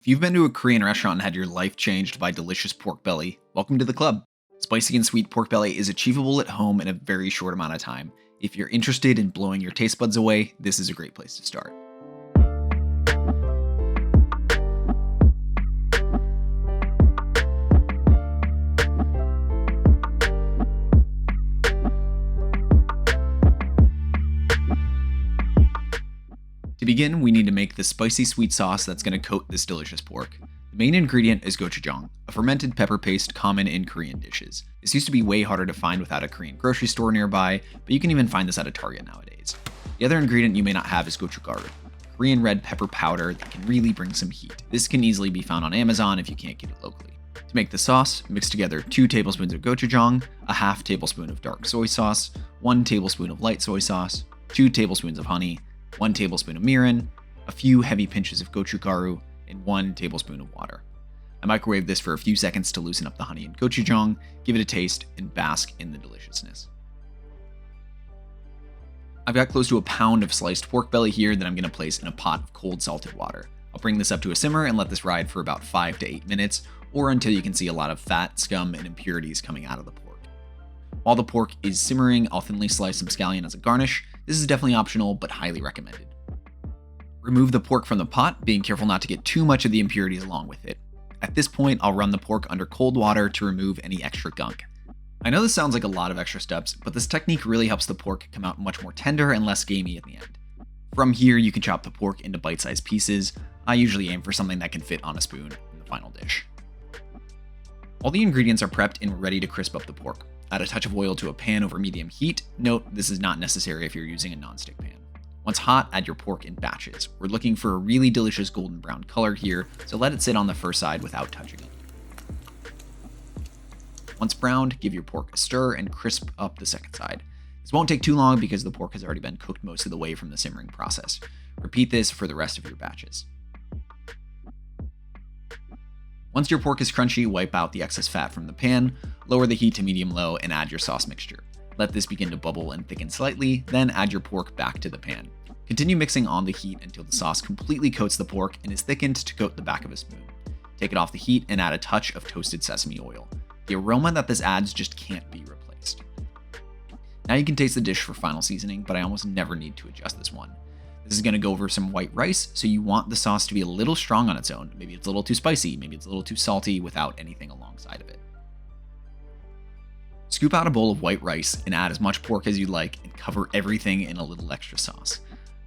If you've been to a Korean restaurant and had your life changed by delicious pork belly, welcome to the club. Spicy and sweet pork belly is achievable at home in a very short amount of time. If you're interested in blowing your taste buds away, this is a great place to start. To begin, we need to make the spicy sweet sauce that's going to coat this delicious pork. The main ingredient is gochujang, a fermented pepper paste common in Korean dishes. This used to be way harder to find without a Korean grocery store nearby, but you can even find this at a Target nowadays. The other ingredient you may not have is gochugaru, Korean red pepper powder that can really bring some heat. This can easily be found on Amazon if you can't get it locally. To make the sauce, mix together 2 tablespoons of gochujang, a half tablespoon of dark soy sauce, 1 tablespoon of light soy sauce, 2 tablespoons of honey, 1 tablespoon of mirin, a few heavy pinches of gochugaru, and 1 tablespoon of water. I microwave this for a few seconds to loosen up the honey and gochujang, give it a taste, and bask in the deliciousness. I've got close to a pound of sliced pork belly here that I'm going to place in a pot of cold salted water. I'll bring this up to a simmer and let this ride for about 5 to 8 minutes, or until you can see a lot of fat, scum, and impurities coming out of the pork. While the pork is simmering, I'll thinly slice some scallion as a garnish. This is definitely optional, but highly recommended. Remove the pork from the pot, being careful not to get too much of the impurities along with it. At this point, I'll run the pork under cold water to remove any extra gunk. I know this sounds like a lot of extra steps, but this technique really helps the pork come out much more tender and less gamey at the end. From here, you can chop the pork into bite-sized pieces. I usually aim for something that can fit on a spoon in the final dish. All the ingredients are prepped and we're ready to crisp up the pork. Add a touch of oil to a pan over medium heat. Note, this is not necessary if you're using a nonstick pan. Once hot, add your pork in batches. We're looking for a really delicious golden brown color here, so let it sit on the first side without touching it. Once browned, give your pork a stir and crisp up the second side. This won't take too long because the pork has already been cooked most of the way from the simmering process. Repeat this for the rest of your batches. Once your pork is crunchy, wipe out the excess fat from the pan, lower the heat to medium-low, and add your sauce mixture. Let this begin to bubble and thicken slightly, then add your pork back to the pan. Continue mixing on the heat until the sauce completely coats the pork and is thickened to coat the back of a spoon. Take it off the heat and add a touch of toasted sesame oil. The aroma that this adds just can't be replaced. Now you can taste the dish for final seasoning, but I almost never need to adjust this one. This is going to go over some white rice, so you want the sauce to be a little strong on its own. Maybe it's a little too spicy, maybe it's a little too salty without anything alongside of it. Scoop out a bowl of white rice and add as much pork as you like and cover everything in a little extra sauce.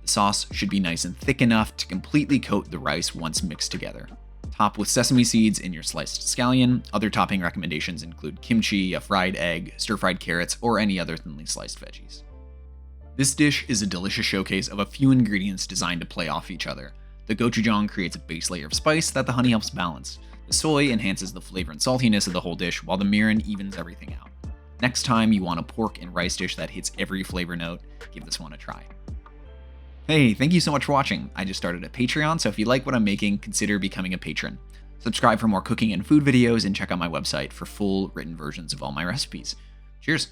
The sauce should be nice and thick enough to completely coat the rice once mixed together. Top with sesame seeds and your sliced scallion. Other topping recommendations include kimchi, a fried egg, stir-fried carrots, or any other thinly sliced veggies. This dish is a delicious showcase of a few ingredients designed to play off each other. The gochujang creates a base layer of spice that the honey helps balance. The soy enhances the flavor and saltiness of the whole dish, while the mirin evens everything out. Next time you want a pork and rice dish that hits every flavor note, give this one a try. Hey, thank you so much for watching. I just started a Patreon, so if you like what I'm making, consider becoming a patron. Subscribe for more cooking and food videos, and check out my website for full written versions of all my recipes. Cheers!